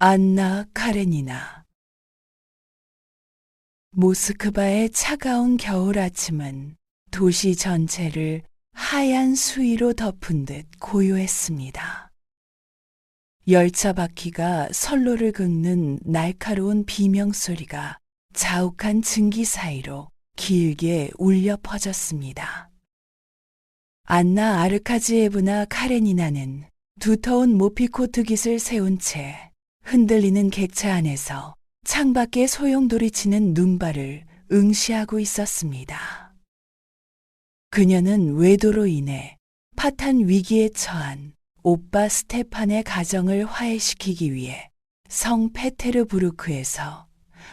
안나 카레니나. 모스크바의 차가운 겨울 아침은 도시 전체를 하얀 수위로 덮은 듯 고요했습니다. 열차 바퀴가 선로를 긁는 날카로운 비명소리가 자욱한 증기 사이로 길게 울려 퍼졌습니다. 안나 아르카지예브나 카레니나는 두터운 모피코트 깃을 세운 채 흔들리는 객차 안에서 창밖에 소용돌이치는 눈발을 응시하고 있었습니다. 그녀는 외도로 인해 파탄 위기에 처한 오빠 스테판의 가정을 화해시키기 위해 성 페테르부르크에서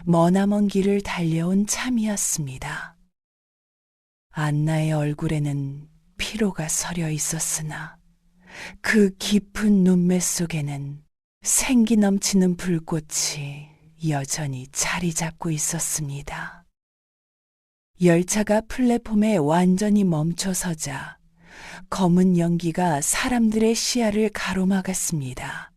머나먼 길을 달려온 참이었습니다. 안나의 얼굴에는 피로가 서려 있었으나 그 깊은 눈매 속에는 생기 넘치는 불꽃이 여전히 자리 잡고 있었습니다. 열차가 플랫폼에 완전히 멈춰서자 검은 연기가 사람들의 시야를 가로막았습니다.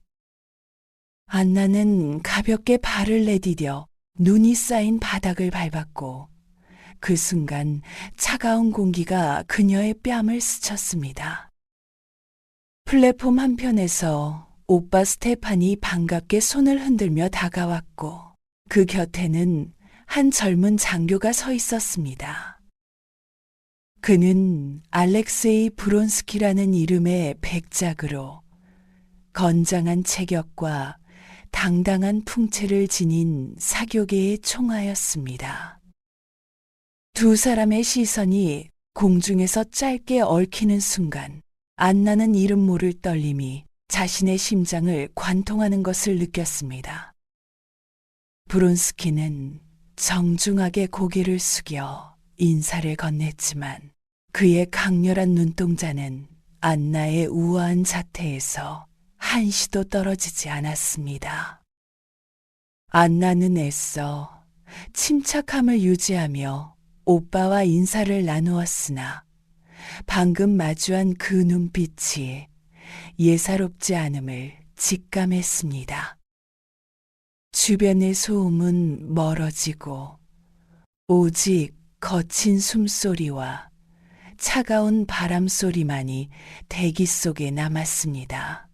안나는 가볍게 발을 내디뎌 눈이 쌓인 바닥을 밟았고 그 순간 차가운 공기가 그녀의 뺨을 스쳤습니다. 플랫폼 한편에서 오빠 스테판이 반갑게 손을 흔들며 다가왔고 그 곁에는 한 젊은 장교가 서 있었습니다. 그는 알렉세이 브론스키라는 이름의 백작으로 건장한 체격과 당당한 풍채를 지닌 사교계의 총아였습니다. 두 사람의 시선이 공중에서 짧게 얽히는 순간 안나는 이름 모를 떨림이 자신의 심장을 관통하는 것을 느꼈습니다. 브론스키는 정중하게 고개를 숙여 인사를 건넸지만 그의 강렬한 눈동자는 안나의 우아한 자태에서 한시도 떨어지지 않았습니다. 안나는 애써 침착함을 유지하며 오빠와 인사를 나누었으나 방금 마주한 그 눈빛이 예사롭지 않음을 직감했습니다. 주변의 소음은 멀어지고 오직 거친 숨소리와 차가운 바람소리만이 대기 속에 남았습니다.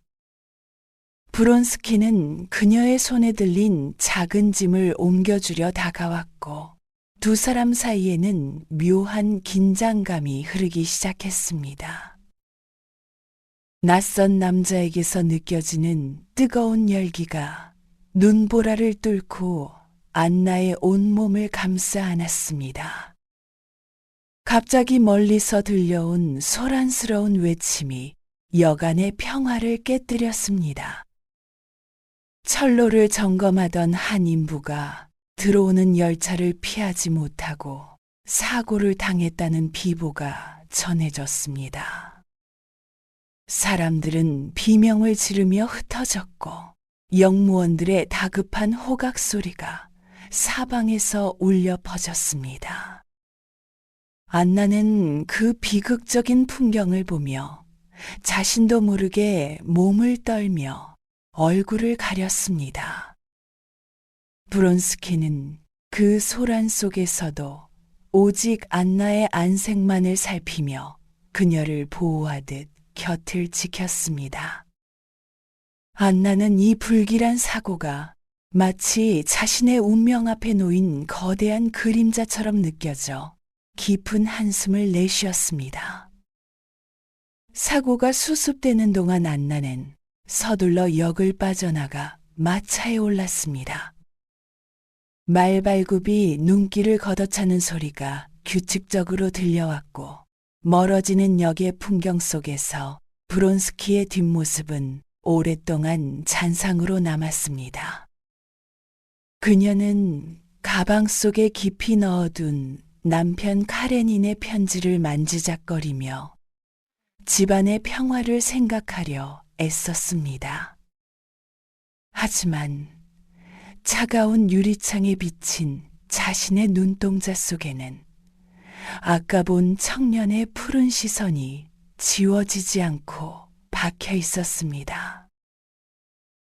브론스키는 그녀의 손에 들린 작은 짐을 옮겨주려 다가왔고 두 사람 사이에는 묘한 긴장감이 흐르기 시작했습니다. 낯선 남자에게서 느껴지는 뜨거운 열기가 눈보라를 뚫고 안나의 온몸을 감싸 안았습니다. 갑자기 멀리서 들려온 소란스러운 외침이 여간의 평화를 깨뜨렸습니다. 철로를 점검하던 한 인부가 들어오는 열차를 피하지 못하고 사고를 당했다는 비보가 전해졌습니다. 사람들은 비명을 지르며 흩어졌고 영무원들의 다급한 호각 소리가 사방에서 울려 퍼졌습니다. 안나는 그 비극적인 풍경을 보며 자신도 모르게 몸을 떨며 얼굴을 가렸습니다. 브론스키는 그 소란 속에서도 오직 안나의 안색만을 살피며 그녀를 보호하듯 곁을 지켰습니다. 안나는 이 불길한 사고가 마치 자신의 운명 앞에 놓인 거대한 그림자처럼 느껴져 깊은 한숨을 내쉬었습니다. 사고가 수습되는 동안 안나는 서둘러 역을 빠져나가 마차에 올랐습니다. 말발굽이 눈길을 걷어차는 소리가 규칙적으로 들려왔고 멀어지는 역의 풍경 속에서 브론스키의 뒷모습은 오랫동안 잔상으로 남았습니다. 그녀는 가방 속에 깊이 넣어둔 남편 카레닌의 편지를 만지작거리며 집안의 평화를 생각하려 애썼습니다. 하지만 차가운 유리창에 비친 자신의 눈동자 속에는 아까 본 청년의 푸른 시선이 지워지지 않고 박혀 있었습니다.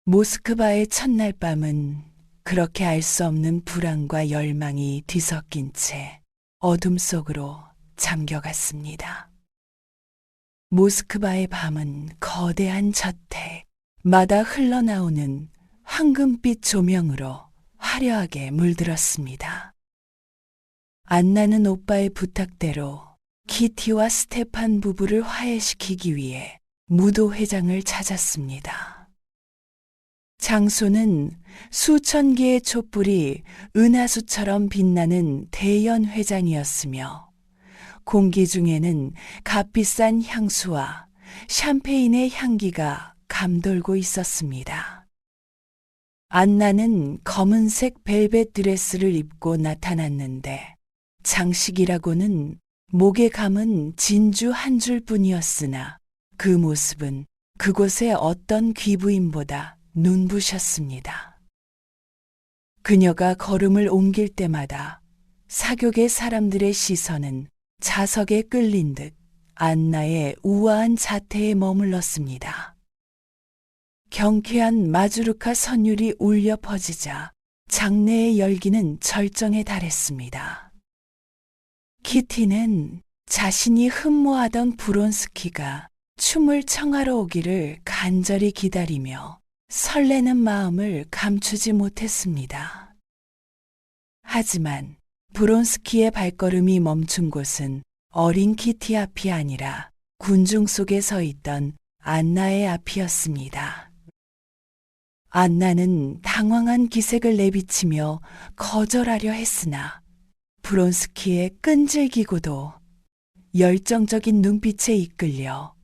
모스크바의 첫날 밤은 그렇게 알 수 없는 불안과 열망이 뒤섞인 채 어둠 속으로 잠겨갔습니다. 모스크바의 밤은 거대한 저택마다 흘러나오는 황금빛 조명으로 화려하게 물들었습니다. 안나는 오빠의 부탁대로 키티와 스테판 부부를 화해시키기 위해 무도회장을 찾았습니다. 장소는 수천 개의 촛불이 은하수처럼 빛나는 대연 회장이었으며 공기 중에는 값비싼 향수와 샴페인의 향기가 감돌고 있었습니다. 안나는 검은색 벨벳 드레스를 입고 나타났는데 장식이라고는 목에 감은 진주 한 줄뿐이었으나 그 모습은 그곳의 어떤 귀부인보다 눈부셨습니다. 그녀가 걸음을 옮길 때마다 사교계 사람들의 시선은 자석에 끌린 듯 안나의 우아한 자태에 머물렀습니다. 경쾌한 마주르카 선율이 울려 퍼지자 장내의 열기는 절정에 달했습니다. 키티는 자신이 흠모하던 브론스키가 춤을 청하러 오기를 간절히 기다리며 설레는 마음을 감추지 못했습니다. 하지만 브론스키의 발걸음이 멈춘 곳은 어린 키티 앞이 아니라 군중 속에 서 있던 안나의 앞이었습니다. 안나는 당황한 기색을 내비치며 거절하려 했으나 브론스키의 끈질기고도 열정적인 눈빛에 이끌려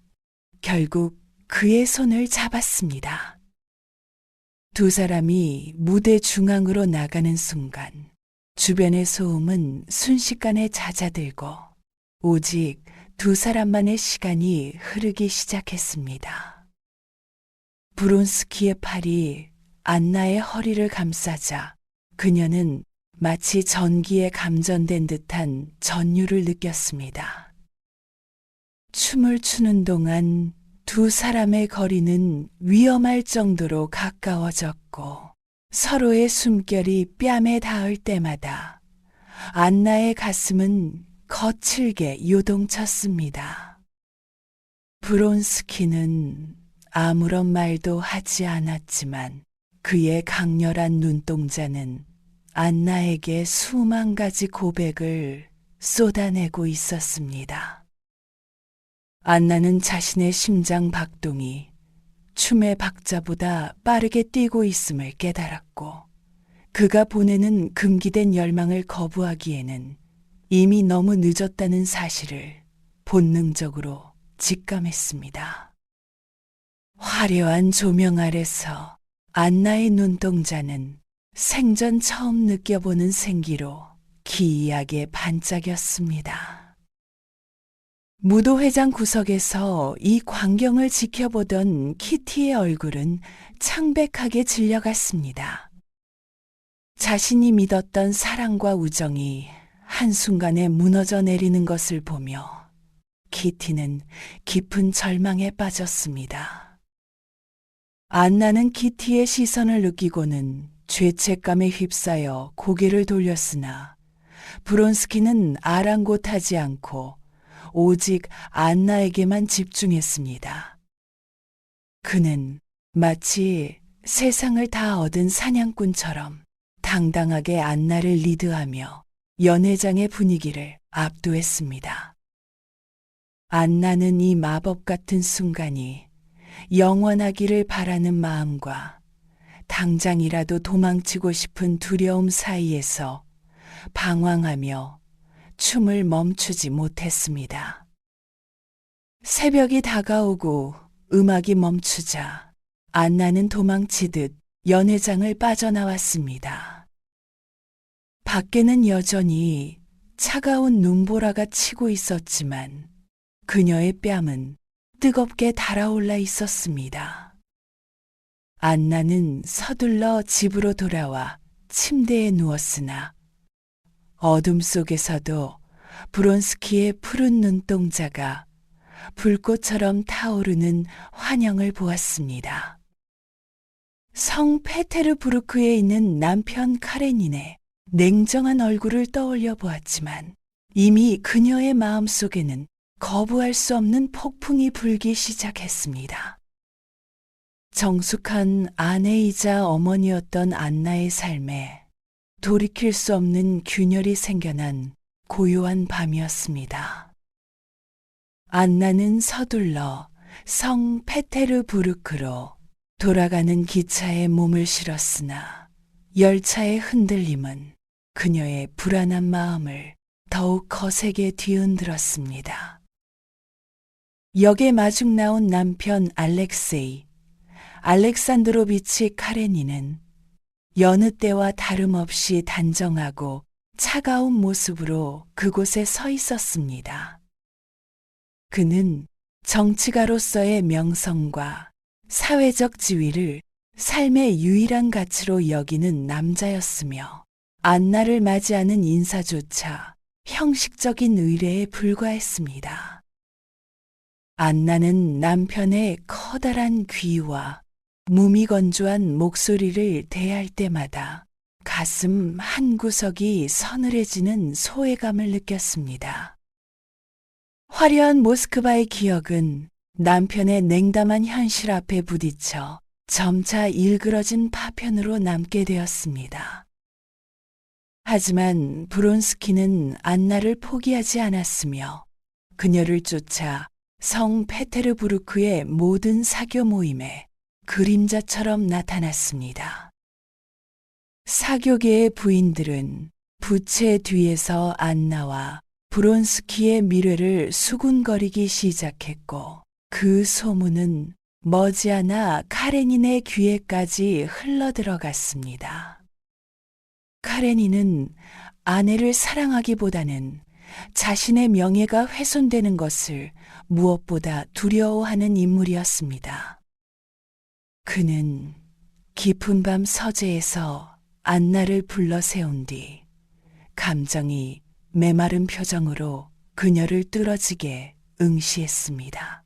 결국 그의 손을 잡았습니다. 두 사람이 무대 중앙으로 나가는 순간 주변의 소음은 순식간에 잦아들고 오직 두 사람만의 시간이 흐르기 시작했습니다. 브론스키의 팔이 안나의 허리를 감싸자 그녀는 마치 전기에 감전된 듯한 전율을 느꼈습니다. 춤을 추는 동안 두 사람의 거리는 위험할 정도로 가까워졌고 서로의 숨결이 뺨에 닿을 때마다 안나의 가슴은 거칠게 요동쳤습니다. 브론스키는 아무런 말도 하지 않았지만 그의 강렬한 눈동자는 안나에게 수만 가지 고백을 쏟아내고 있었습니다. 안나는 자신의 심장 박동이 춤의 박자보다 빠르게 뛰고 있음을 깨달았고 그가 보내는 금기된 열망을 거부하기에는 이미 너무 늦었다는 사실을 본능적으로 직감했습니다. 화려한 조명 아래서 안나의 눈동자는 생전 처음 느껴보는 생기로 기이하게 반짝였습니다. 무도회장 구석에서 이 광경을 지켜보던 키티의 얼굴은 창백하게 질려갔습니다. 자신이 믿었던 사랑과 우정이 한순간에 무너져 내리는 것을 보며 키티는 깊은 절망에 빠졌습니다. 안나는 키티의 시선을 느끼고는 죄책감에 휩싸여 고개를 돌렸으나 브론스키는 아랑곳하지 않고 오직 안나에게만 집중했습니다. 그는 마치 세상을 다 얻은 사냥꾼처럼 당당하게 안나를 리드하며 연회장의 분위기를 압도했습니다. 안나는 이 마법 같은 순간이 영원하기를 바라는 마음과 당장이라도 도망치고 싶은 두려움 사이에서 방황하며 춤을 멈추지 못했습니다. 새벽이 다가오고 음악이 멈추자 안나는 도망치듯 연회장을 빠져나왔습니다. 밖에는 여전히 차가운 눈보라가 치고 있었지만 그녀의 뺨은 뜨겁게 달아올라 있었습니다. 안나는 서둘러 집으로 돌아와 침대에 누웠으나 어둠 속에서도 브론스키의 푸른 눈동자가 불꽃처럼 타오르는 환영을 보았습니다. 성 페테르부르크에 있는 남편 카레닌의 냉정한 얼굴을 떠올려 보았지만 이미 그녀의 마음속에는 거부할 수 없는 폭풍이 불기 시작했습니다. 정숙한 아내이자 어머니였던 안나의 삶에 돌이킬 수 없는 균열이 생겨난 고요한 밤이었습니다. 안나는 서둘러 성 페테르부르크로 돌아가는 기차에 몸을 실었으나 열차의 흔들림은 그녀의 불안한 마음을 더욱 거세게 뒤흔들었습니다. 역에 마중 나온 남편 알렉산드로비치 카레니는 여느 때와 다름없이 단정하고 차가운 모습으로 그곳에 서 있었습니다. 그는 정치가로서의 명성과 사회적 지위를 삶의 유일한 가치로 여기는 남자였으며 안나를 맞이하는 인사조차 형식적인 의례에 불과했습니다. 안나는 남편의 커다란 귀와 무미건조한 목소리를 대할 때마다 가슴 한구석이 서늘해지는 소외감을 느꼈습니다. 화려한 모스크바의 기억은 남편의 냉담한 현실 앞에 부딪혀 점차 일그러진 파편으로 남게 되었습니다. 하지만 브론스키는 안나를 포기하지 않았으며 그녀를 쫓아 성 페테르부르크의 모든 사교 모임에 그림자처럼 나타났습니다. 사교계의 부인들은 부채 뒤에서 안나와 브론스키의 미래를 수군거리기 시작했고 그 소문은 머지않아 카레닌의 귀에까지 흘러들어갔습니다. 카레닌은 아내를 사랑하기보다는 자신의 명예가 훼손되는 것을 무엇보다 두려워하는 인물이었습니다. 그는 깊은 밤 서재에서 안나를 불러 세운 뒤 감정이 메마른 표정으로 그녀를 뚫어지게 응시했습니다.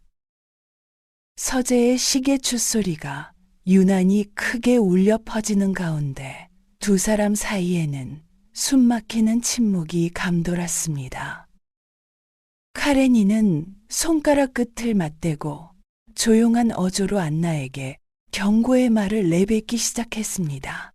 서재의 시계 춥소리가 유난히 크게 울려 퍼지는 가운데 두 사람 사이에는 숨막히는 침묵이 감돌았습니다. 카레니는 손가락 끝을 맞대고 조용한 어조로 안나에게 경고의 말을 내뱉기 시작했습니다.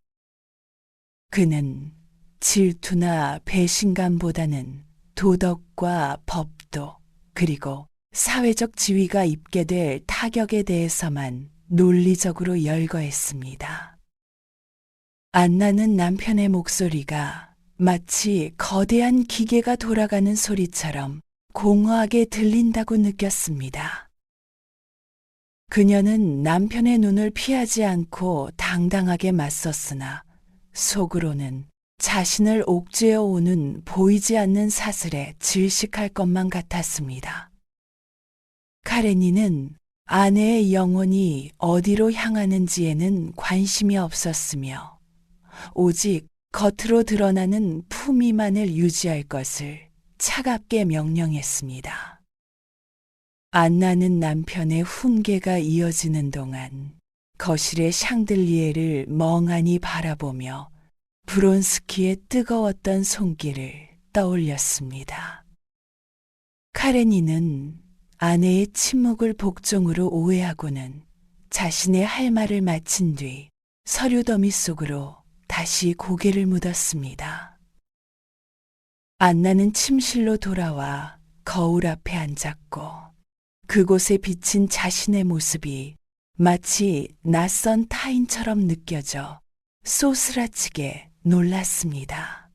그는 질투나 배신감보다는 도덕과 법도 그리고 사회적 지위가 입게 될 타격에 대해서만 논리적으로 열거했습니다. 안나는 남편의 목소리가 마치 거대한 기계가 돌아가는 소리처럼 공허하게 들린다고 느꼈습니다. 그녀는 남편의 눈을 피하지 않고 당당하게 맞섰으나 속으로는 자신을 옥죄어 오는 보이지 않는 사슬에 질식할 것만 같았습니다. 카레니는 아내의 영혼이 어디로 향하는지에는 관심이 없었으며 오직 겉으로 드러나는 품위만을 유지할 것을 차갑게 명령했습니다. 안나는 남편의 훈계가 이어지는 동안 거실의 샹들리에를 멍하니 바라보며 브론스키의 뜨거웠던 손길을 떠올렸습니다. 카레니는 아내의 침묵을 복종으로 오해하고는 자신의 할 말을 마친 뒤 서류 더미 속으로 다시 고개를 묻었습니다. 안나는 침실로 돌아와 거울 앞에 앉았고 그곳에 비친 자신의 모습이 마치 낯선 타인처럼 느껴져 쏘스라치게 놀랐습니다.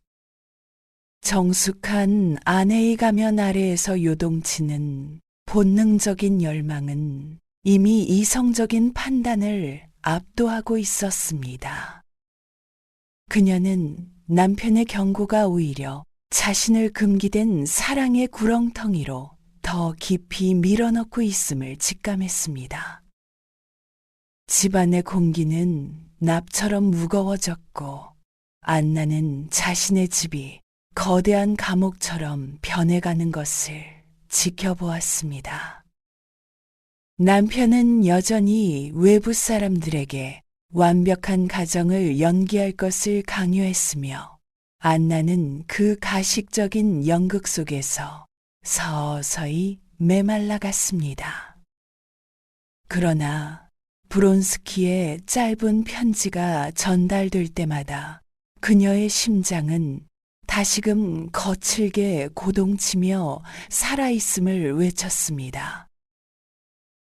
정숙한 아내의 가면 아래에서 요동치는 본능적인 열망은 이미 이성적인 판단을 압도하고 있었습니다. 그녀는 남편의 경고가 오히려 자신을 금기된 사랑의 구렁텅이로 더 깊이 밀어넣고 있음을 직감했습니다. 집안의 공기는 납처럼 무거워졌고 안나는 자신의 집이 거대한 감옥처럼 변해가는 것을 지켜보았습니다. 남편은 여전히 외부 사람들에게 완벽한 가정을 연기할 것을 강요했으며 안나는 그 가식적인 연극 속에서 서서히 메말라갔습니다. 그러나 브론스키의 짧은 편지가 전달될 때마다 그녀의 심장은 다시금 거칠게 고동치며 살아있음을 외쳤습니다.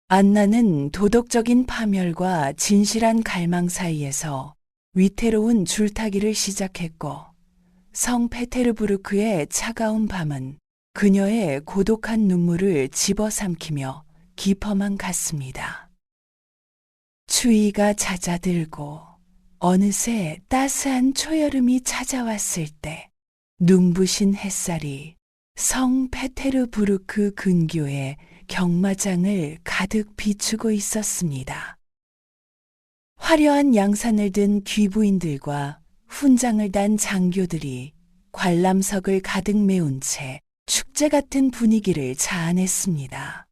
안나는 도덕적인 파멸과 진실한 갈망 사이에서 위태로운 줄타기를 시작했고 성 페테르부르크의 차가운 밤은 그녀의 고독한 눈물을 집어삼키며 깊어만 갔습니다. 추위가 잦아들고 어느새 따스한 초여름이 찾아왔을 때 눈부신 햇살이 성 페테르부르크 근교의 경마장을 가득 비추고 있었습니다. 화려한 양산을 든 귀부인들과 훈장을 단 장교들이 관람석을 가득 메운 채 축제 같은 분위기를 자아냈습니다.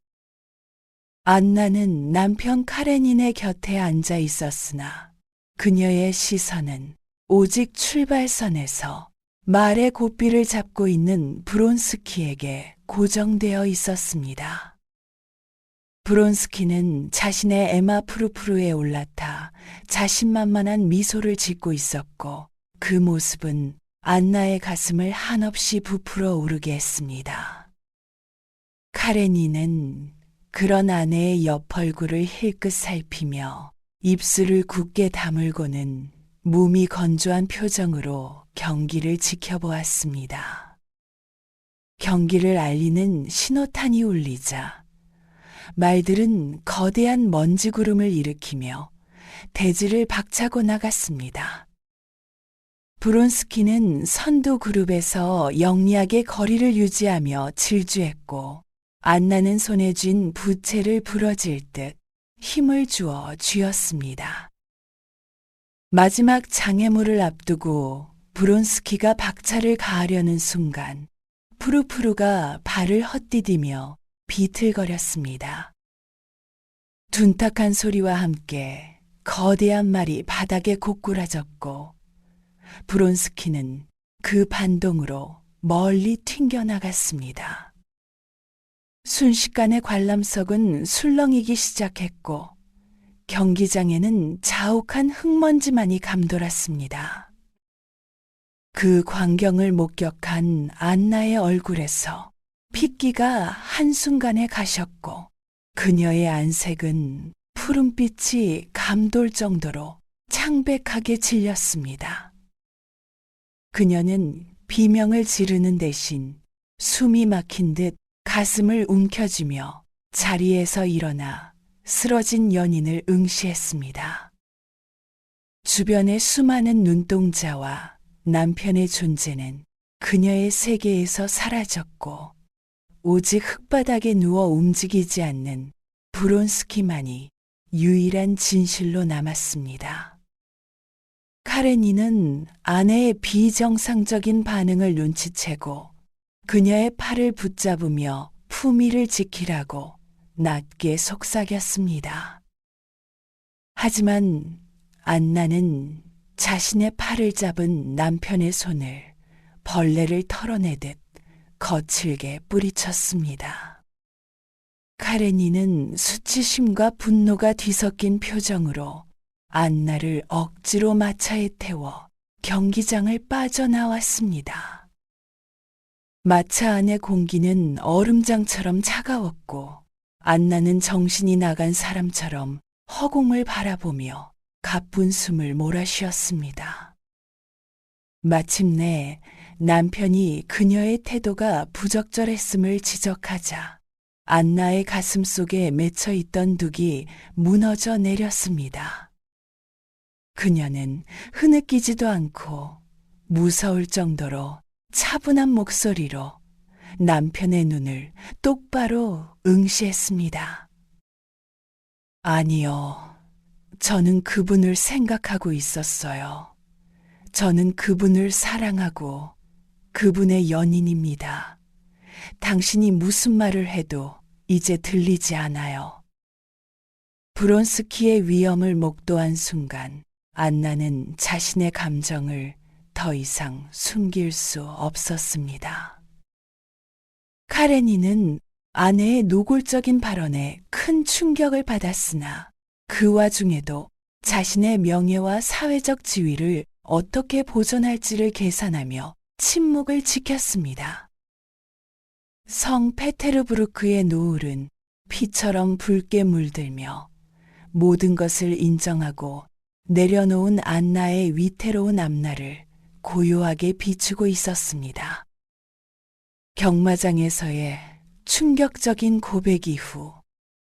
안나는 남편 카레닌의 곁에 앉아 있었으나 그녀의 시선은 오직 출발선에서 말의 고삐를 잡고 있는 브론스키에게 고정되어 있었습니다. 브론스키는 자신의 에마 푸르푸르에 올라타 자신만만한 미소를 짓고 있었고 그 모습은 안나의 가슴을 한없이 부풀어 오르게 했습니다. 카레니는 그런 아내의 옆 얼굴을 힐끗 살피며 입술을 굳게 다물고는 몸이 건조한 표정으로 경기를 지켜보았습니다. 경기를 알리는 신호탄이 울리자 말들은 거대한 먼지 구름을 일으키며 대지를 박차고 나갔습니다. 브론스키는 선두 그룹에서 영리하게 거리를 유지하며 질주했고 안나는 손에 쥔 부채를 부러질 듯 힘을 주어 쥐었습니다. 마지막 장애물을 앞두고 브론스키가 박차를 가하려는 순간 푸르푸르가 발을 헛디디며 비틀거렸습니다. 둔탁한 소리와 함께 거대한 말이 바닥에 고꾸라졌고 브론스키는 그 반동으로 멀리 튕겨나갔습니다. 순식간에 관람석은 술렁이기 시작했고 경기장에는 자욱한 흙먼지만이 감돌았습니다. 그 광경을 목격한 안나의 얼굴에서 핏기가 한순간에 가셨고 그녀의 안색은 푸른빛이 감돌 정도로 창백하게 질렸습니다. 그녀는 비명을 지르는 대신 숨이 막힌 듯 가슴을 움켜쥐며 자리에서 일어나 쓰러진 연인을 응시했습니다. 주변의 수많은 눈동자와 남편의 존재는 그녀의 세계에서 사라졌고 오직 흙바닥에 누워 움직이지 않는 브론스키만이 유일한 진실로 남았습니다. 카레니는 아내의 비정상적인 반응을 눈치채고 그녀의 팔을 붙잡으며 품위를 지키라고 낮게 속삭였습니다. 하지만 안나는 자신의 팔을 잡은 남편의 손을 벌레를 털어내듯 거칠게 뿌리쳤습니다. 카레니는 수치심과 분노가 뒤섞인 표정으로 안나를 억지로 마차에 태워 경기장을 빠져나왔습니다. 마차 안의 공기는 얼음장처럼 차가웠고 안나는 정신이 나간 사람처럼 허공을 바라보며 가쁜 숨을 몰아쉬었습니다. 마침내 남편이 그녀의 태도가 부적절했음을 지적하자 안나의 가슴 속에 맺혀 있던 둑이 무너져 내렸습니다. 그녀는 흐느끼지도 않고 무서울 정도로 차분한 목소리로 남편의 눈을 똑바로 응시했습니다. 아니요, 저는 그분을 생각하고 있었어요. 저는 그분을 사랑하고 그분의 연인입니다. 당신이 무슨 말을 해도 이제 들리지 않아요. 브론스키의 위험을 목도한 순간 안나는 자신의 감정을 더 이상 숨길 수 없었습니다. 카레니는 아내의 노골적인 발언에 큰 충격을 받았으나 그 와중에도 자신의 명예와 사회적 지위를 어떻게 보존할지를 계산하며 침묵을 지켰습니다. 성 페테르부르크의 노을은 피처럼 붉게 물들며 모든 것을 인정하고 내려놓은 안나의 위태로운 앞날을 고요하게 비추고 있었습니다. 경마장에서의 충격적인 고백 이후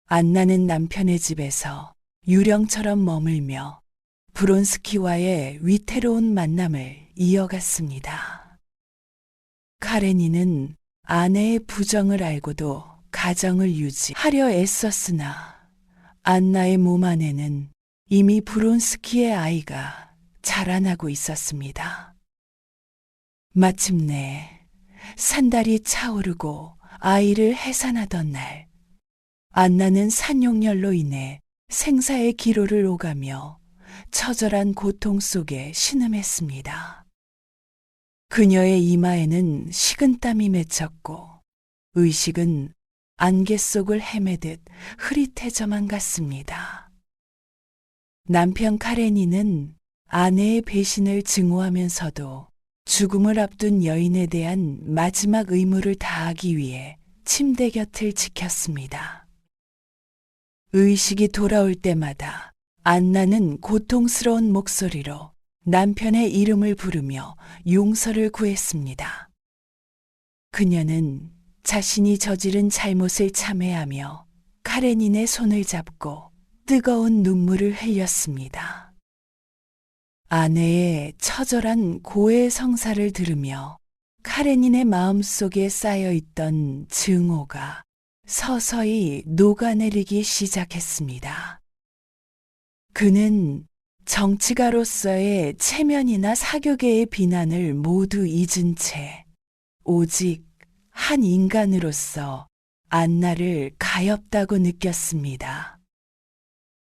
안나는 남편의 집에서 유령처럼 머물며 브론스키와의 위태로운 만남을 이어갔습니다. 카레니는 아내의 부정을 알고도 가정을 유지하려 애썼으나 안나의 몸 안에는 이미 브론스키의 아이가 자라나고 있었습니다. 마침내 산달이 차오르고 아이를 해산하던 날, 안나는 산용열로 인해 생사의 기로를 오가며 처절한 고통 속에 신음했습니다. 그녀의 이마에는 식은땀이 맺혔고 의식은 안개 속을 헤매듯 흐릿해져만 갔습니다. 남편 카레니는 아내의 배신을 증오하면서도 죽음을 앞둔 여인에 대한 마지막 의무를 다하기 위해 침대 곁을 지켰습니다. 의식이 돌아올 때마다 안나는 고통스러운 목소리로 남편의 이름을 부르며 용서를 구했습니다. 그녀는 자신이 저지른 잘못을 참회하며 카레닌의 손을 잡고 뜨거운 눈물을 흘렸습니다. 아내의 처절한 고해 성사를 들으며 카레닌의 마음속에 쌓여있던 증오가 서서히 녹아내리기 시작했습니다. 그는 정치가로서의 체면이나 사교계의 비난을 모두 잊은 채 오직 한 인간으로서 안나를 가엾다고 느꼈습니다.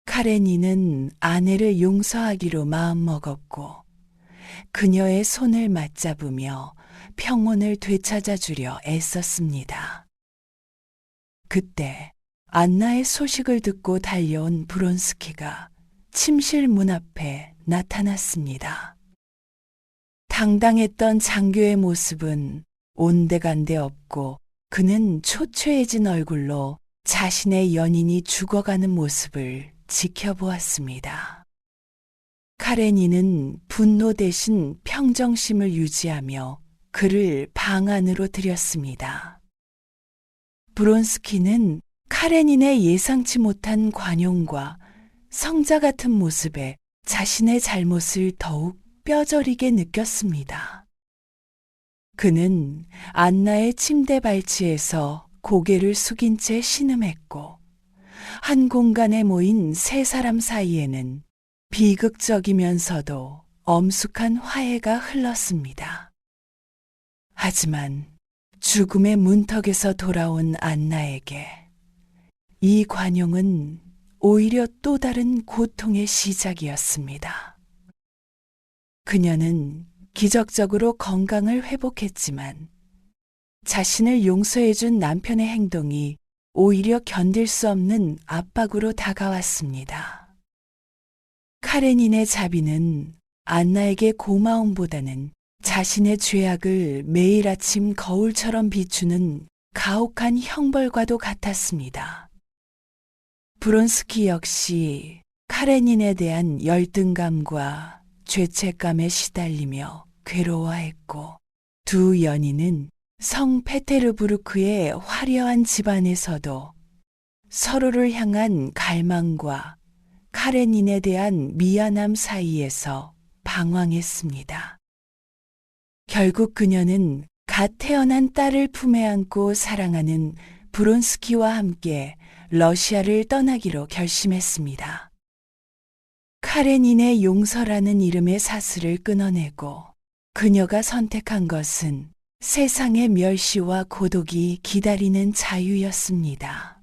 카레니는 아내를 용서하기로 마음먹었고 그녀의 손을 맞잡으며 평온을 되찾아주려 애썼습니다. 그때 안나의 소식을 듣고 달려온 브론스키가 침실 문 앞에 나타났습니다. 당당했던 장교의 모습은 온데간데 없고 그는 초췌해진 얼굴로 자신의 연인이 죽어가는 모습을 지켜보았습니다. 카레니는 분노 대신 평정심을 유지하며 그를 방 안으로 들였습니다. 브론스키는 카레닌의 예상치 못한 관용과 성자 같은 모습에 자신의 잘못을 더욱 뼈저리게 느꼈습니다. 그는 안나의 침대 발치에서 고개를 숙인 채 신음했고 한 공간에 모인 세 사람 사이에는 비극적이면서도 엄숙한 화해가 흘렀습니다. 하지만 죽음의 문턱에서 돌아온 안나에게 이 관용은 오히려 또 다른 고통의 시작이었습니다. 그녀는 기적적으로 건강을 회복했지만 자신을 용서해준 남편의 행동이 오히려 견딜 수 없는 압박으로 다가왔습니다. 카레닌의 자비는 안나에게 고마움보다는 자신의 죄악을 매일 아침 거울처럼 비추는 가혹한 형벌과도 같았습니다. 브론스키 역시 카레닌에 대한 열등감과 죄책감에 시달리며 괴로워했고 두 연인은 성 페테르부르크의 화려한 집안에서도 서로를 향한 갈망과 카레닌에 대한 미안함 사이에서 방황했습니다. 결국 그녀는 갓 태어난 딸을 품에 안고 사랑하는 브론스키와 함께 러시아를 떠나기로 결심했습니다. 카레닌의 용서라는 이름의 사슬을 끊어내고 그녀가 선택한 것은 세상의 멸시와 고독이 기다리는 자유였습니다.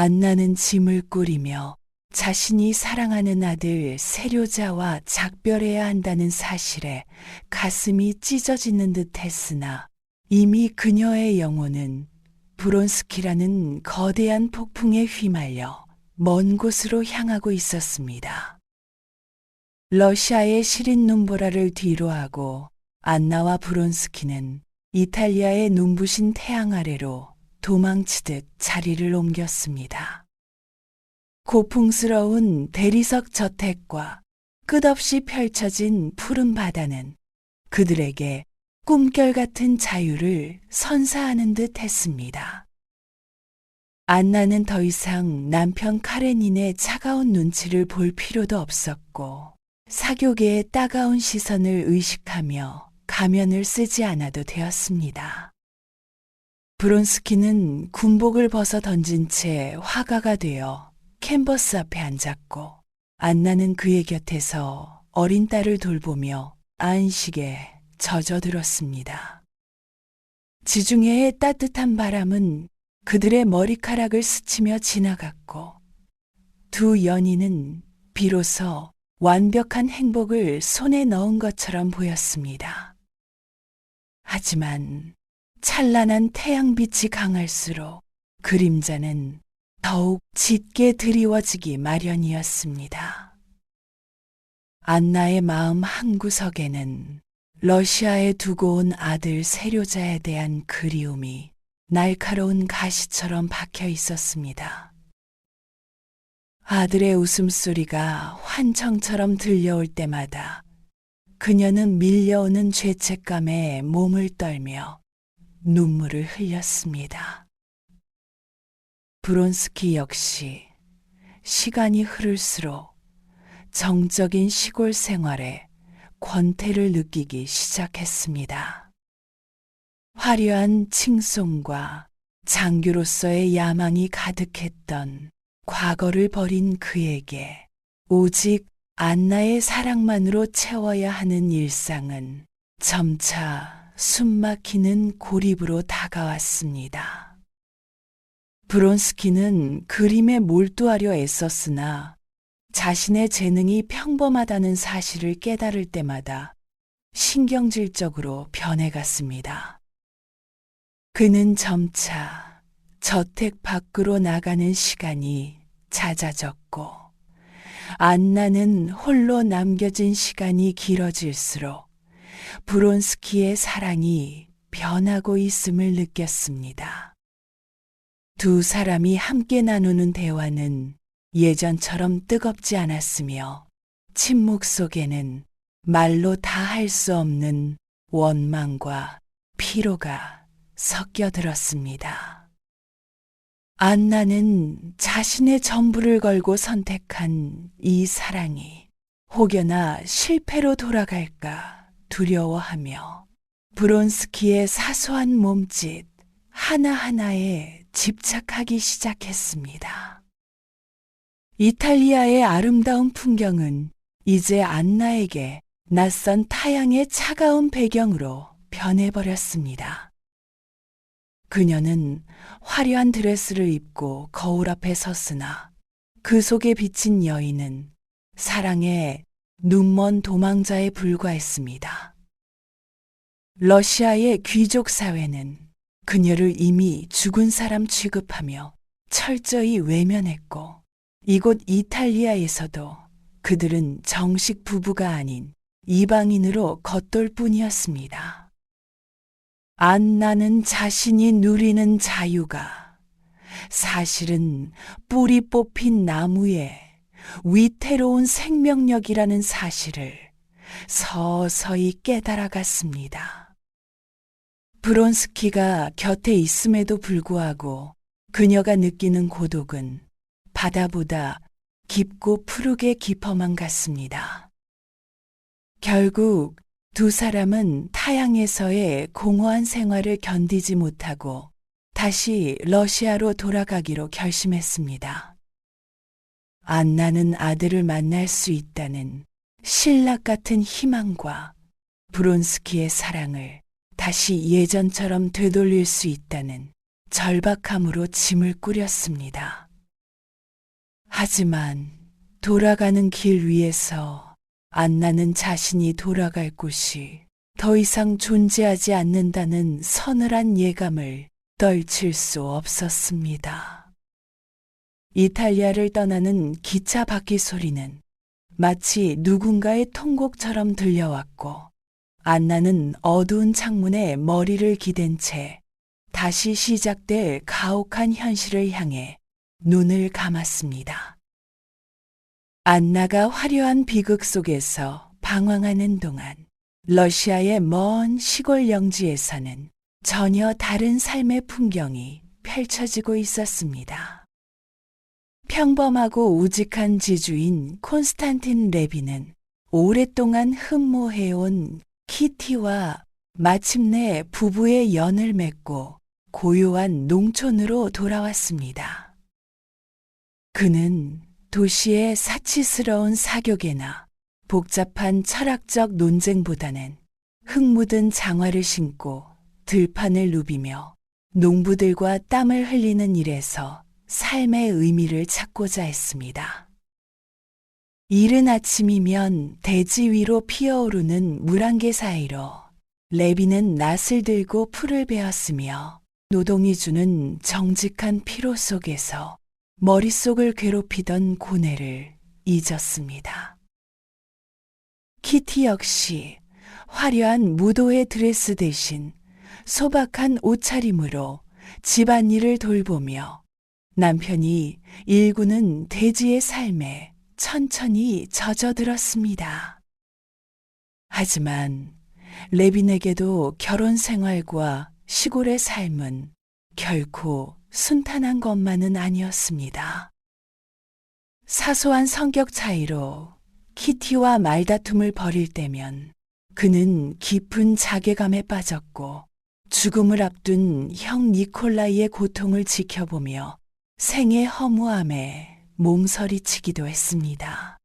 안나는 짐을 꾸리며 자신이 사랑하는 아들 세료자와 작별해야 한다는 사실에 가슴이 찢어지는 듯 했으나 이미 그녀의 영혼은 브론스키라는 거대한 폭풍에 휘말려 먼 곳으로 향하고 있었습니다. 러시아의 시린 눈보라를 뒤로하고 안나와 브론스키는 이탈리아의 눈부신 태양 아래로 도망치듯 자리를 옮겼습니다. 고풍스러운 대리석 저택과 끝없이 펼쳐진 푸른 바다는 그들에게 꿈결 같은 자유를 선사하는 듯 했습니다. 안나는 더 이상 남편 카레닌의 차가운 눈치를 볼 필요도 없었고 사교계의 따가운 시선을 의식하며 가면을 쓰지 않아도 되었습니다. 브론스키는 군복을 벗어 던진 채 화가가 되어 캔버스 앞에 앉았고 안나는 그의 곁에서 어린 딸을 돌보며 안식에 젖어들었습니다. 지중해의 따뜻한 바람은 그들의 머리카락을 스치며 지나갔고 두 연인은 비로소 완벽한 행복을 손에 넣은 것처럼 보였습니다. 하지만 찬란한 태양빛이 강할수록 그림자는 더욱 짙게 드리워지기 마련이었습니다. 안나의 마음 한구석에는 러시아에 두고 온 아들 세료자에 대한 그리움이 날카로운 가시처럼 박혀 있었습니다. 아들의 웃음소리가 환청처럼 들려올 때마다 그녀는 밀려오는 죄책감에 몸을 떨며 눈물을 흘렸습니다. 브론스키 역시 시간이 흐를수록 정적인 시골 생활에 권태를 느끼기 시작했습니다. 화려한 칭송과 장교로서의 야망이 가득했던 과거를 버린 그에게 오직 안나의 사랑만으로 채워야 하는 일상은 점차 숨막히는 고립으로 다가왔습니다. 브론스키는 그림에 몰두하려 애썼으나 자신의 재능이 평범하다는 사실을 깨달을 때마다 신경질적으로 변해갔습니다. 그는 점차 저택 밖으로 나가는 시간이 잦아졌고 안나는 홀로 남겨진 시간이 길어질수록 브론스키의 사랑이 변하고 있음을 느꼈습니다. 두 사람이 함께 나누는 대화는 예전처럼 뜨겁지 않았으며 침묵 속에는 말로 다 할 수 없는 원망과 피로가 섞여 들었습니다. 안나는 자신의 전부를 걸고 선택한 이 사랑이 혹여나 실패로 돌아갈까 두려워하며 브론스키의 사소한 몸짓 하나하나에 집착하기 시작했습니다. 이탈리아의 아름다운 풍경은 이제 안나에게 낯선 타향의 차가운 배경으로 변해버렸습니다. 그녀는 화려한 드레스를 입고 거울 앞에 섰으나 그 속에 비친 여인은 사랑의 눈먼 도망자에 불과했습니다. 러시아의 귀족 사회는 그녀를 이미 죽은 사람 취급하며 철저히 외면했고 이곳 이탈리아에서도 그들은 정식 부부가 아닌 이방인으로 겉돌 뿐이었습니다. 안나는 자신이 누리는 자유가 사실은 뿌리 뽑힌 나무에 위태로운 생명력이라는 사실을 서서히 깨달아갔습니다. 브론스키가 곁에 있음에도 불구하고 그녀가 느끼는 고독은 바다보다 깊고 푸르게 깊어만 갔습니다. 결국 두 사람은 타향에서의 공허한 생활을 견디지 못하고 다시 러시아로 돌아가기로 결심했습니다. 안나는 아들을 만날 수 있다는 신락 같은 희망과 브론스키의 사랑을 다시 예전처럼 되돌릴 수 있다는 절박함으로 짐을 꾸렸습니다. 하지만 돌아가는 길 위에서 안나는 자신이 돌아갈 곳이 더 이상 존재하지 않는다는 서늘한 예감을 떨칠 수 없었습니다. 이탈리아를 떠나는 기차 바퀴 소리는 마치 누군가의 통곡처럼 들려왔고, 안나는 어두운 창문에 머리를 기댄 채 다시 시작될 가혹한 현실을 향해 눈을 감았습니다. 안나가 화려한 비극 속에서 방황하는 동안 러시아의 먼 시골 영지에서는 전혀 다른 삶의 풍경이 펼쳐지고 있었습니다. 평범하고 우직한 지주인 콘스탄틴 레비는 오랫동안 흠모해온 키티와 마침내 부부의 연을 맺고 고요한 농촌으로 돌아왔습니다. 그는 도시의 사치스러운 사교계나 복잡한 철학적 논쟁보다는 흙 묻은 장화를 신고 들판을 누비며 농부들과 땀을 흘리는 일에서 삶의 의미를 찾고자 했습니다. 이른 아침이면 대지 위로 피어오르는 물안개 사이로 레비는 낫을 들고 풀을 베었으며 노동이 주는 정직한 피로 속에서 머릿속을 괴롭히던 고뇌를 잊었습니다. 키티 역시 화려한 무도회 드레스 대신 소박한 옷차림으로 집안일을 돌보며 남편이 일구는 대지의 삶에 천천히 젖어들었습니다. 하지만 레빈에게도 결혼 생활과 시골의 삶은 결코 순탄한 것만은 아니었습니다. 사소한 성격 차이로 키티와 말다툼을 벌일 때면 그는 깊은 자괴감에 빠졌고 죽음을 앞둔 형 니콜라이의 고통을 지켜보며 생의 허무함에 몸서리치기도 했습니다.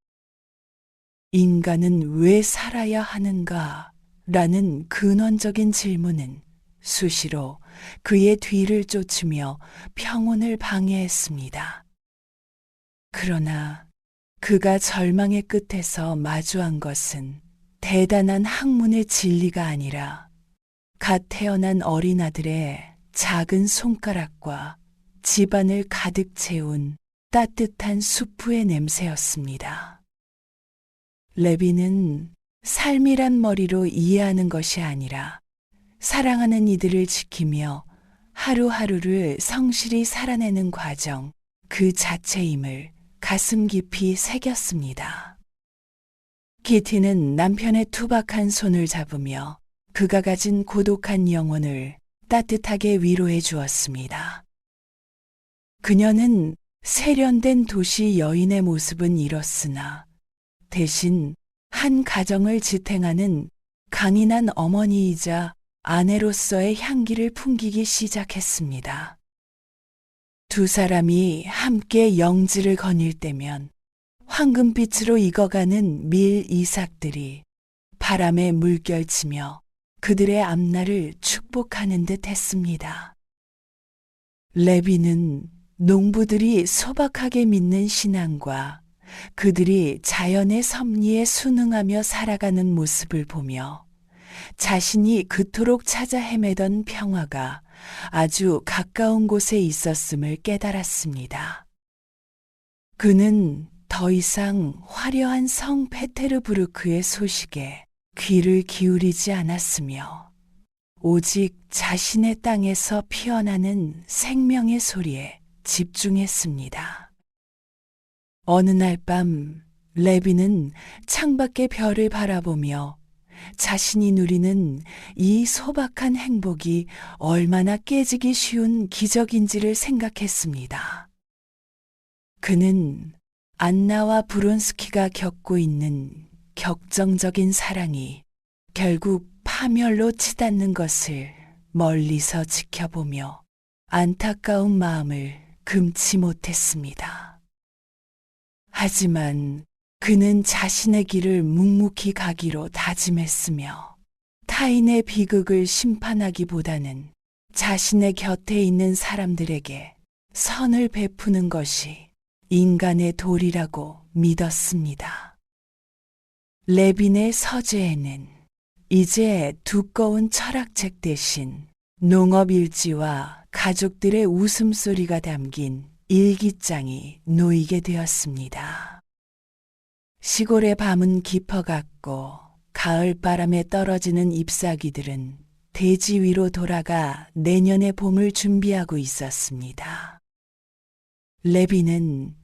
인간은 왜 살아야 하는가? 라는 근원적인 질문은 수시로 그의 뒤를 쫓으며 평온을 방해했습니다. 그러나 그가 절망의 끝에서 마주한 것은 대단한 학문의 진리가 아니라 갓 태어난 어린아들의 작은 손가락과 집안을 가득 채운 따뜻한 수프의 냄새였습니다. 레비는 삶이란 머리로 이해하는 것이 아니라 사랑하는 이들을 지키며 하루하루를 성실히 살아내는 과정 그 자체임을 가슴 깊이 새겼습니다. 키티는 남편의 투박한 손을 잡으며 그가 가진 고독한 영혼을 따뜻하게 위로해 주었습니다. 그녀는 세련된 도시 여인의 모습은 잃었으나 대신 한 가정을 지탱하는 강인한 어머니이자 아내로서의 향기를 풍기기 시작했습니다. 두 사람이 함께 영지를 거닐 때면 황금빛으로 익어가는 밀 이삭들이 바람에 물결치며 그들의 앞날을 축복하는 듯 했습니다. 레비는 농부들이 소박하게 믿는 신앙과 그들이 자연의 섭리에 순응하며 살아가는 모습을 보며 자신이 그토록 찾아 헤매던 평화가 아주 가까운 곳에 있었음을 깨달았습니다. 그는 더 이상 화려한 성 페테르부르크의 소식에 귀를 기울이지 않았으며 오직 자신의 땅에서 피어나는 생명의 소리에 집중했습니다. 어느 날 밤 레비는 창밖의 별을 바라보며 자신이 누리는 이 소박한 행복이 얼마나 깨지기 쉬운 기적인지를 생각했습니다. 그는 안나와 브론스키가 겪고 있는 격정적인 사랑이 결국 파멸로 치닫는 것을 멀리서 지켜보며 안타까운 마음을 금치 못했습니다. 하지만 그는 자신의 길을 묵묵히 가기로 다짐했으며 타인의 비극을 심판하기보다는 자신의 곁에 있는 사람들에게 선을 베푸는 것이 인간의 도리라고 믿었습니다. 레빈의 서재에는 이제 두꺼운 철학책 대신 농업일지와 가족들의 웃음소리가 담긴 일기장이 놓이게 되었습니다. 시골의 밤은 깊어갔고 가을바람에 떨어지는 잎사귀들은 대지 위로 돌아가 내년의 봄을 준비하고 있었습니다. 레빈은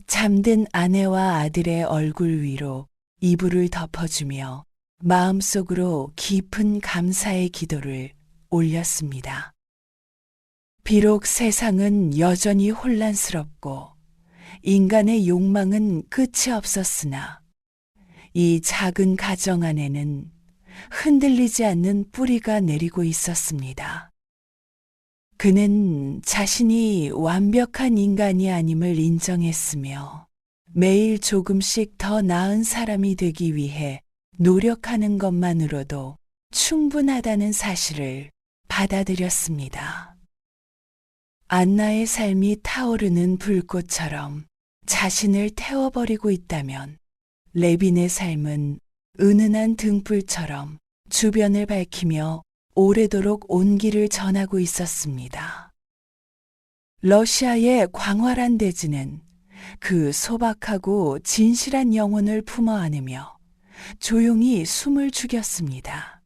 잠든 아내와 아들의 얼굴 위로 이불을 덮어주며 마음속으로 깊은 감사의 기도를 올렸습니다. 비록 세상은 여전히 혼란스럽고 인간의 욕망은 끝이 없었으나 이 작은 가정 안에는 흔들리지 않는 뿌리가 내리고 있었습니다. 그는 자신이 완벽한 인간이 아님을 인정했으며 매일 조금씩 더 나은 사람이 되기 위해 노력하는 것만으로도 충분하다는 사실을 받아들였습니다. 안나의 삶이 타오르는 불꽃처럼 자신을 태워버리고 있다면 레빈의 삶은 은은한 등불처럼 주변을 밝히며 오래도록 온기를 전하고 있었습니다. 러시아의 광활한 대지는 그 소박하고 진실한 영혼을 품어 안으며 조용히 숨을 죽였습니다.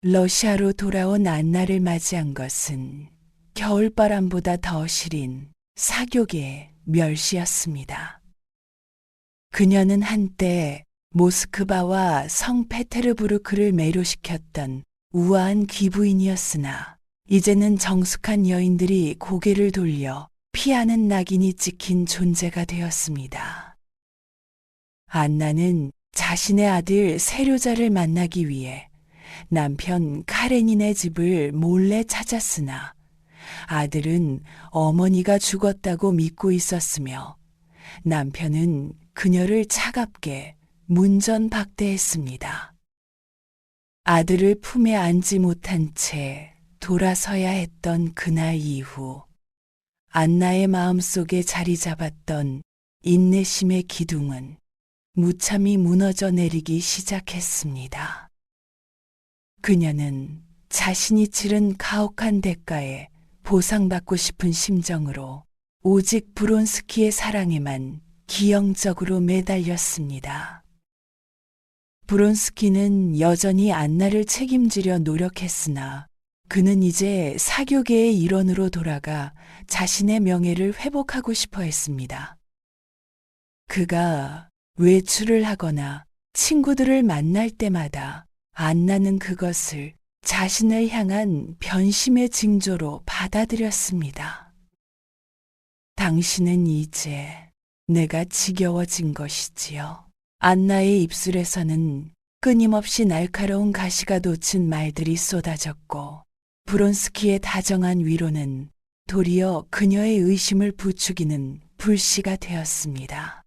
러시아로 돌아온 안나를 맞이한 것은 겨울바람보다 더 시린 사교계의 멸시였습니다. 그녀는 한때 모스크바와 성페테르부르크를 매료시켰던 우아한 귀부인이었으나 이제는 정숙한 여인들이 고개를 돌려 피하는 낙인이 찍힌 존재가 되었습니다. 안나는 자신의 아들 세료자를 만나기 위해 남편 카레닌의 집을 몰래 찾았으나 아들은 어머니가 죽었다고 믿고 있었으며 남편은 그녀를 차갑게 문전박대했습니다. 아들을 품에 안지 못한 채 돌아서야 했던 그날 이후 안나의 마음속에 자리 잡았던 인내심의 기둥은 무참히 무너져 내리기 시작했습니다. 그녀는 자신이 치른 가혹한 대가에 보상받고 싶은 심정으로 오직 브론스키의 사랑에만 기형적으로 매달렸습니다. 브론스키는 여전히 안나를 책임지려 노력했으나 그는 이제 사교계의 일원으로 돌아가 자신의 명예를 회복하고 싶어 했습니다. 그가 외출을 하거나 친구들을 만날 때마다 안나는 그것을 자신을 향한 변심의 징조로 받아들였습니다. 당신은 이제 내가 지겨워진 것이지요. 안나의 입술에서는 끊임없이 날카로운 가시가 돋친 말들이 쏟아졌고 브론스키의 다정한 위로는 도리어 그녀의 의심을 부추기는 불씨가 되었습니다.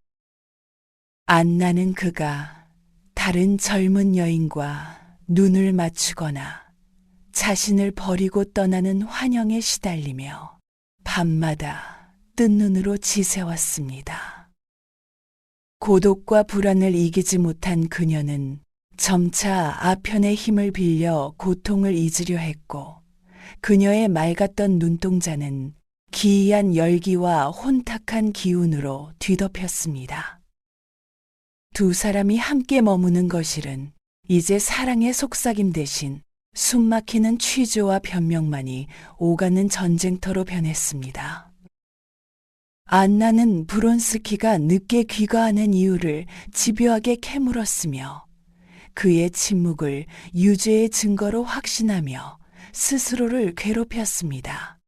안나는 그가 다른 젊은 여인과 눈을 맞추거나 자신을 버리고 떠나는 환영에 시달리며 밤마다 뜬 눈으로 지새웠습니다. 고독과 불안을 이기지 못한 그녀는 점차 아편의 힘을 빌려 고통을 잊으려 했고 그녀의 맑았던 눈동자는 기이한 열기와 혼탁한 기운으로 뒤덮였습니다. 두 사람이 함께 머무는 거실은 이제 사랑의 속삭임 대신 숨막히는 취조와 변명만이 오가는 전쟁터로 변했습니다. 안나는 브론스키가 늦게 귀가하는 이유를 집요하게 캐물었으며 그의 침묵을 유죄의 증거로 확신하며 스스로를 괴롭혔습니다.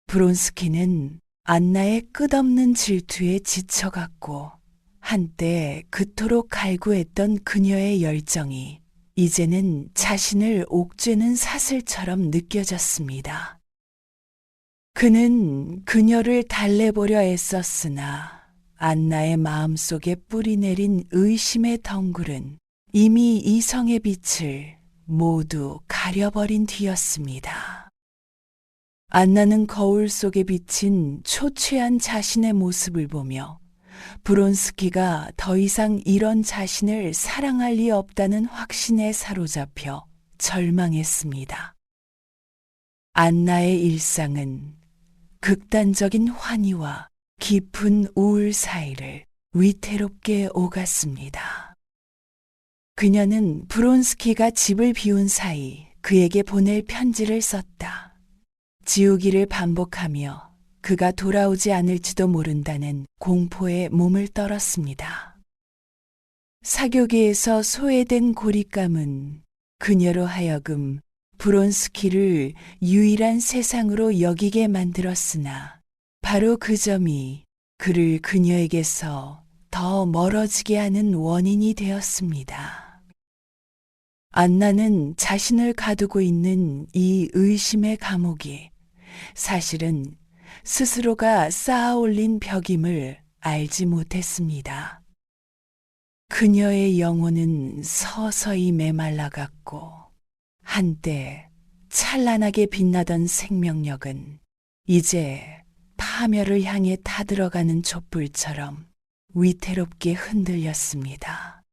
브론스키는 안나의 끝없는 질투에 지쳐갔고 한때 그토록 갈구했던 그녀의 열정이 이제는 자신을 옥죄는 사슬처럼 느껴졌습니다. 그는 그녀를 달래보려 애썼으나 안나의 마음속에 뿌리내린 의심의 덩굴은 이미 이성의 빛을 모두 가려버린 뒤였습니다. 안나는 거울 속에 비친 초췌한 자신의 모습을 보며 브론스키가 더 이상 이런 자신을 사랑할 리 없다는 확신에 사로잡혀 절망했습니다. 안나의 일상은 극단적인 환희와 깊은 우울 사이를 위태롭게 오갔습니다. 그녀는 브론스키가 집을 비운 사이 그에게 보낼 편지를 썼다. 지우기를 반복하며 그가 돌아오지 않을지도 모른다는 공포에 몸을 떨었습니다. 사교계에서 소외된 고립감은 그녀로 하여금 브론스키를 유일한 세상으로 여기게 만들었으나 바로 그 점이 그를 그녀에게서 더 멀어지게 하는 원인이 되었습니다. 안나는 자신을 가두고 있는 이 의심의 감옥이 사실은 스스로가 쌓아올린 벽임을 알지 못했습니다. 그녀의 영혼은 서서히 메말라갔고 한때 찬란하게 빛나던 생명력은 이제 파멸을 향해 타들어가는 촛불처럼 위태롭게 흔들렸습니다.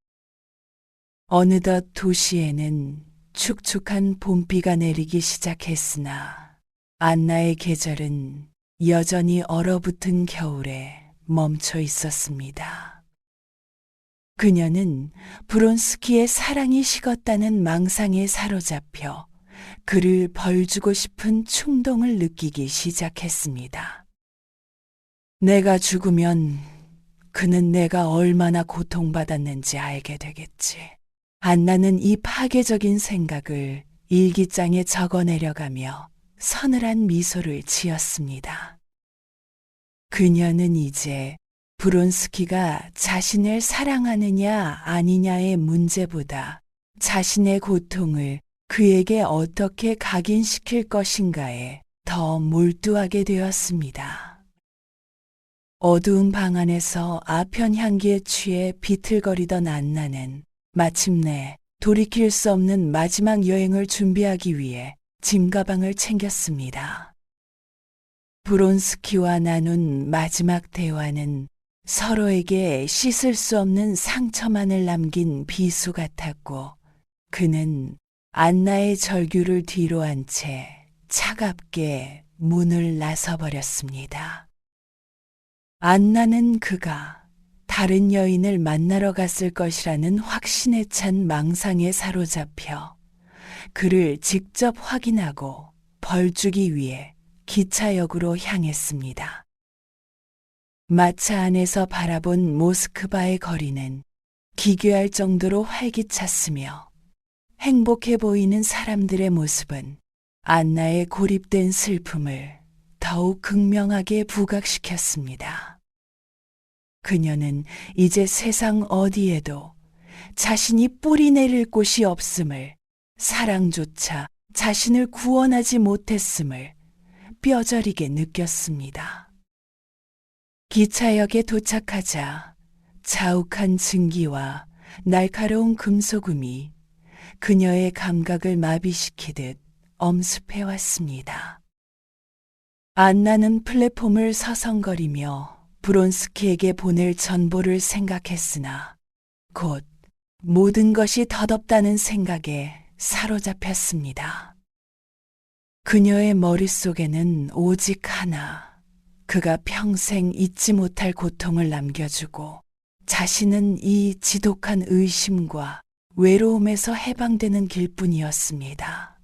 어느덧 도시에는 축축한 봄비가 내리기 시작했으나 안나의 계절은 여전히 얼어붙은 겨울에 멈춰 있었습니다. 그녀는 브론스키의 사랑이 식었다는 망상에 사로잡혀 그를 벌주고 싶은 충동을 느끼기 시작했습니다. 내가 죽으면 그는 내가 얼마나 고통받았는지 알게 되겠지. 안나는 이 파괴적인 생각을 일기장에 적어내려가며 서늘한 미소를 지었습니다. 그녀는 이제 브론스키가 자신을 사랑하느냐 아니냐의 문제보다 자신의 고통을 그에게 어떻게 각인시킬 것인가에 더 몰두하게 되었습니다. 어두운 방 안에서 아편 향기에 취해 비틀거리던 안나는 마침내 돌이킬 수 없는 마지막 여행을 준비하기 위해 짐가방을 챙겼습니다. 브론스키와 나눈 마지막 대화는 서로에게 씻을 수 없는 상처만을 남긴 비수 같았고 그는 안나의 절규를 뒤로 한 채 차갑게 문을 나서버렸습니다. 안나는 그가 다른 여인을 만나러 갔을 것이라는 확신에 찬 망상에 사로잡혀 그를 직접 확인하고 벌주기 위해 기차역으로 향했습니다. 마차 안에서 바라본 모스크바의 거리는 기괴할 정도로 활기찼으며 행복해 보이는 사람들의 모습은 안나의 고립된 슬픔을 더욱 극명하게 부각시켰습니다. 그녀는 이제 세상 어디에도 자신이 뿌리 내릴 곳이 없음을, 사랑조차 자신을 구원하지 못했음을 뼈저리게 느꼈습니다. 기차역에 도착하자 자욱한 증기와 날카로운 금소금이 그녀의 감각을 마비시키듯 엄습해왔습니다. 안나는 플랫폼을 서성거리며 브론스키에게 보낼 전보를 생각했으나 곧 모든 것이 덧없다는 생각에 사로잡혔습니다. 그녀의 머릿속에는 오직 하나, 그가 평생 잊지 못할 고통을 남겨주고 자신은 이 지독한 의심과 외로움에서 해방되는 길뿐이었습니다.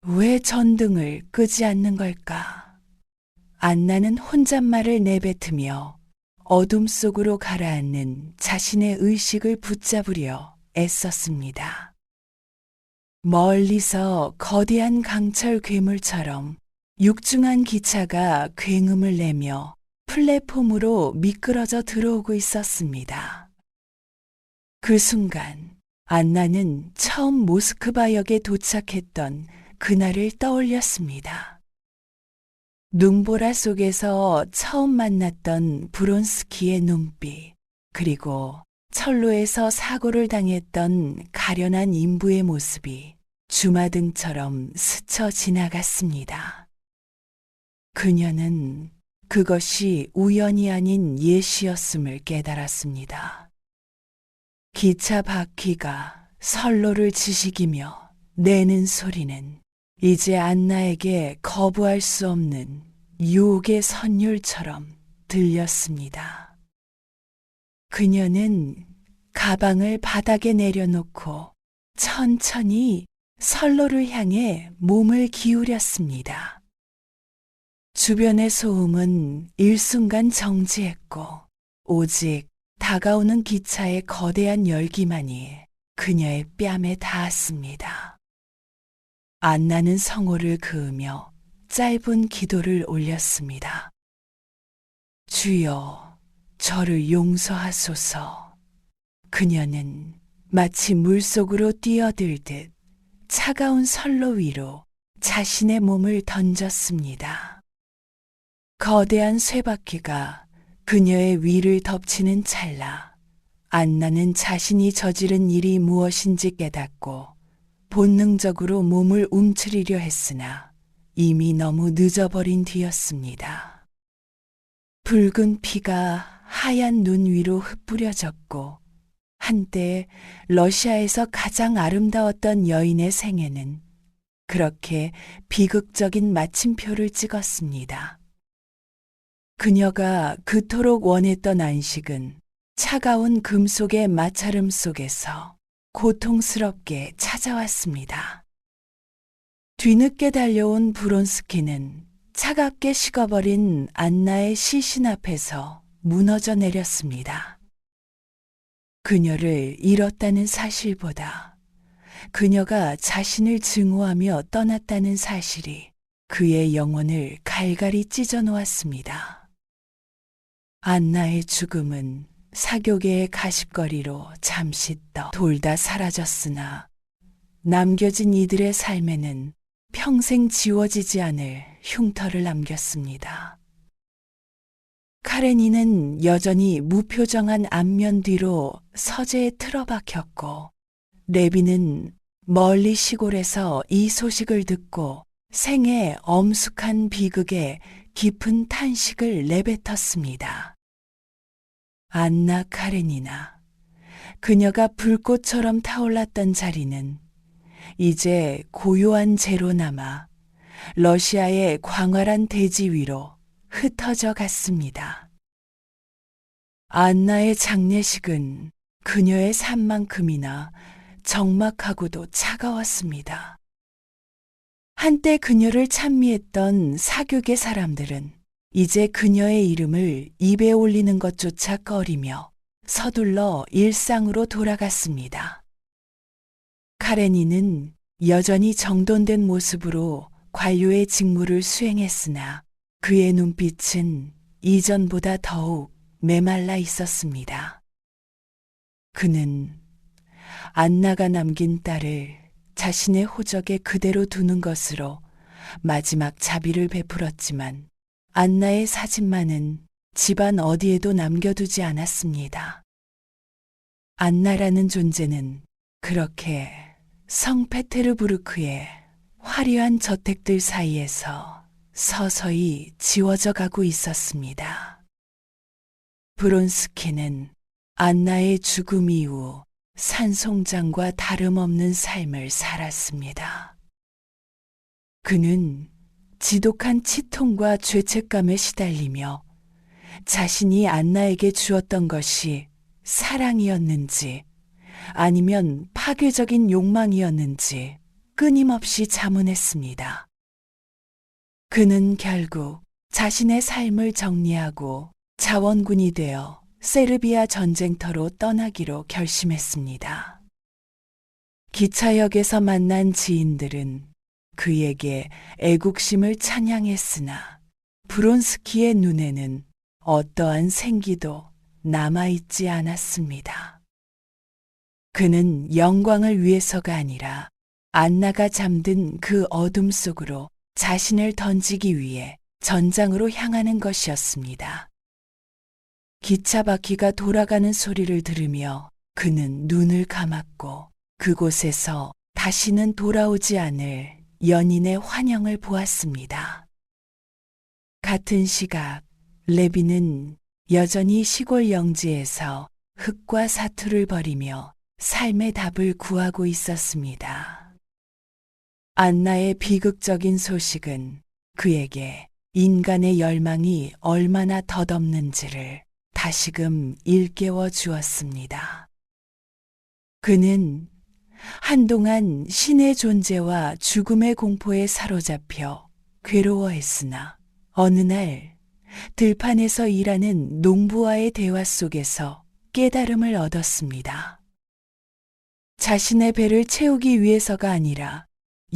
왜 전등을 끄지 않는 걸까? 안나는 혼잣말을 내뱉으며 어둠 속으로 가라앉는 자신의 의식을 붙잡으려 애썼습니다. 멀리서 거대한 강철 괴물처럼 육중한 기차가 굉음을 내며 플랫폼으로 미끄러져 들어오고 있었습니다. 그 순간 안나는 처음 모스크바역에 도착했던 그날을 떠올렸습니다. 눈보라 속에서 처음 만났던 브론스키의 눈빛, 그리고 철로에서 사고를 당했던 가련한 인부의 모습이 주마등처럼 스쳐 지나갔습니다. 그녀는 그것이 우연이 아닌 예시였음을 깨달았습니다. 기차 바퀴가 선로를 지식이며 내는 소리는 이제 안나에게 거부할 수 없는 유혹의 선율처럼 들렸습니다. 그녀는 가방을 바닥에 내려놓고 천천히 선로를 향해 몸을 기울였습니다. 주변의 소음은 일순간 정지했고 오직 다가오는 기차의 거대한 열기만이 그녀의 뺨에 닿았습니다. 안나는 성호를 그으며 짧은 기도를 올렸습니다. 주여, 저를 용서하소서. 그녀는 마치 물속으로 뛰어들듯 차가운 선로 위로 자신의 몸을 던졌습니다. 거대한 쇠바퀴가 그녀의 위를 덮치는 찰나 안나는 자신이 저지른 일이 무엇인지 깨닫고 본능적으로 몸을 움츠리려 했으나 이미 너무 늦어버린 뒤였습니다. 붉은 피가 하얀 눈 위로 흩뿌려졌고 한때 러시아에서 가장 아름다웠던 여인의 생애는 그렇게 비극적인 마침표를 찍었습니다. 그녀가 그토록 원했던 안식은 차가운 금속의 마찰음 속에서 고통스럽게 찾아왔습니다. 뒤늦게 달려온 브론스키는 차갑게 식어버린 안나의 시신 앞에서 무너져 내렸습니다. 그녀를 잃었다는 사실보다 그녀가 자신을 증오하며 떠났다는 사실이 그의 영혼을 갈갈이 찢어 놓았습니다. 안나의 죽음은 사교계의 가십거리로 잠시 돌다 사라졌으나 남겨진 이들의 삶에는 평생 지워지지 않을 흉터를 남겼습니다. 카레니는 여전히 무표정한 안면 뒤로 서재에 틀어박혔고 레비는 멀리 시골에서 이 소식을 듣고 생애 엄숙한 비극에 깊은 탄식을 내뱉었습니다. 안나 카레니나, 그녀가 불꽃처럼 타올랐던 자리는 이제 고요한 재로 남아 러시아의 광활한 대지 위로 흩어져 갔습니다. 안나의 장례식은 그녀의 삶만큼이나 적막하고도 차가웠습니다. 한때 그녀를 찬미했던 사교계 사람들은 이제 그녀의 이름을 입에 올리는 것조차 꺼리며 서둘러 일상으로 돌아갔습니다. 카레니는 여전히 정돈된 모습으로 관료의 직무를 수행했으나 그의 눈빛은 이전보다 더욱 메말라 있었습니다. 그는 안나가 남긴 딸을 자신의 호적에 그대로 두는 것으로 마지막 자비를 베풀었지만 안나의 사진만은 집안 어디에도 남겨두지 않았습니다. 안나라는 존재는 그렇게 성페테르부르크의 화려한 저택들 사이에서 서서히 지워져 가고 있었습니다. 브론스키는 안나의 죽음 이후 산송장과 다름없는 삶을 살았습니다. 그는 지독한 치통과 죄책감에 시달리며 자신이 안나에게 주었던 것이 사랑이었는지 아니면 파괴적인 욕망이었는지 끊임없이 자문했습니다. 그는 결국 자신의 삶을 정리하고 자원군이 되어 세르비아 전쟁터로 떠나기로 결심했습니다. 기차역에서 만난 지인들은 그에게 애국심을 찬양했으나 브론스키의 눈에는 어떠한 생기도 남아있지 않았습니다. 그는 영광을 위해서가 아니라 안나가 잠든 그 어둠 속으로 자신을 던지기 위해 전장으로 향하는 것이었습니다. 기차 바퀴가 돌아가는 소리를 들으며 그는 눈을 감았고 그곳에서 다시는 돌아오지 않을 연인의 환영을 보았습니다. 같은 시각 레비는 여전히 시골 영지에서 흙과 사투를 벌이며 삶의 답을 구하고 있었습니다. 안나의 비극적인 소식은 그에게 인간의 열망이 얼마나 덧없는지를 다시금 일깨워 주었습니다. 그는 한동안 신의 존재와 죽음의 공포에 사로잡혀 괴로워했으나 어느 날 들판에서 일하는 농부와의 대화 속에서 깨달음을 얻었습니다. 자신의 배를 채우기 위해서가 아니라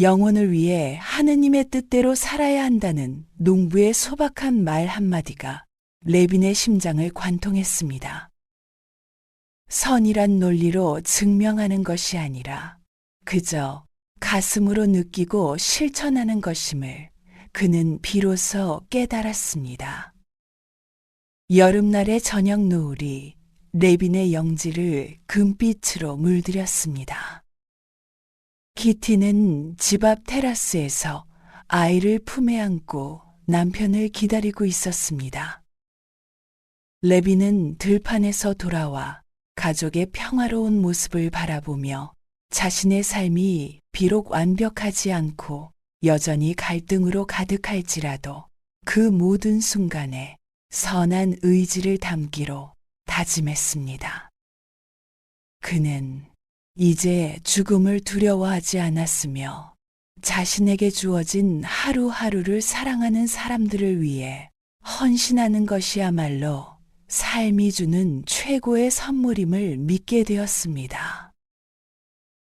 영혼을 위해 하느님의 뜻대로 살아야 한다는 농부의 소박한 말 한마디가 레빈의 심장을 관통했습니다. 선이란 논리로 증명하는 것이 아니라 그저 가슴으로 느끼고 실천하는 것임을 그는 비로소 깨달았습니다. 여름날의 저녁 노을이 레빈의 영지를 금빛으로 물들였습니다. 키티는 집 앞 테라스에서 아이를 품에 안고 남편을 기다리고 있었습니다. 레빈은 들판에서 돌아와 가족의 평화로운 모습을 바라보며 자신의 삶이 비록 완벽하지 않고 여전히 갈등으로 가득할지라도 그 모든 순간에 선한 의지를 담기로 다짐했습니다. 그는 이제 죽음을 두려워하지 않았으며 자신에게 주어진 하루하루를 사랑하는 사람들을 위해 헌신하는 것이야말로 삶이 주는 최고의 선물임을 믿게 되었습니다.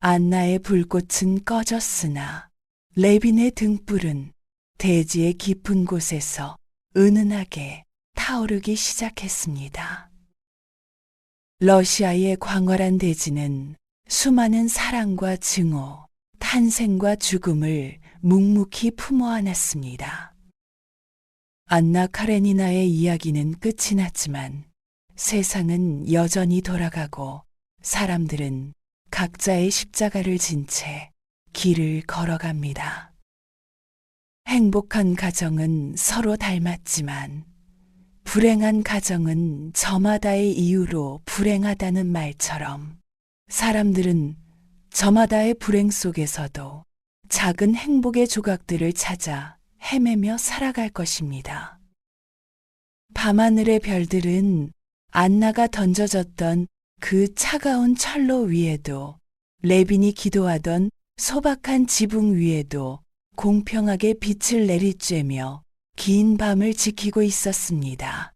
안나의 불꽃은 꺼졌으나 레빈의 등불은 대지의 깊은 곳에서 은은하게 타오르기 시작했습니다. 러시아의 광활한 대지는 수많은 사랑과 증오, 탄생과 죽음을 묵묵히 품어 안았습니다. 안나 카레니나의 이야기는 끝이 났지만 세상은 여전히 돌아가고 사람들은 각자의 십자가를 진 채 길을 걸어갑니다. 행복한 가정은 서로 닮았지만 불행한 가정은 저마다의 이유로 불행하다는 말처럼 사람들은 저마다의 불행 속에서도 작은 행복의 조각들을 찾아 헤매며 살아갈 것입니다. 밤하늘의 별들은 안나가 던져졌던 그 차가운 철로 위에도 레빈이 기도하던 소박한 지붕 위에도 공평하게 빛을 내리쬐며 긴 밤을 지키고 있었습니다.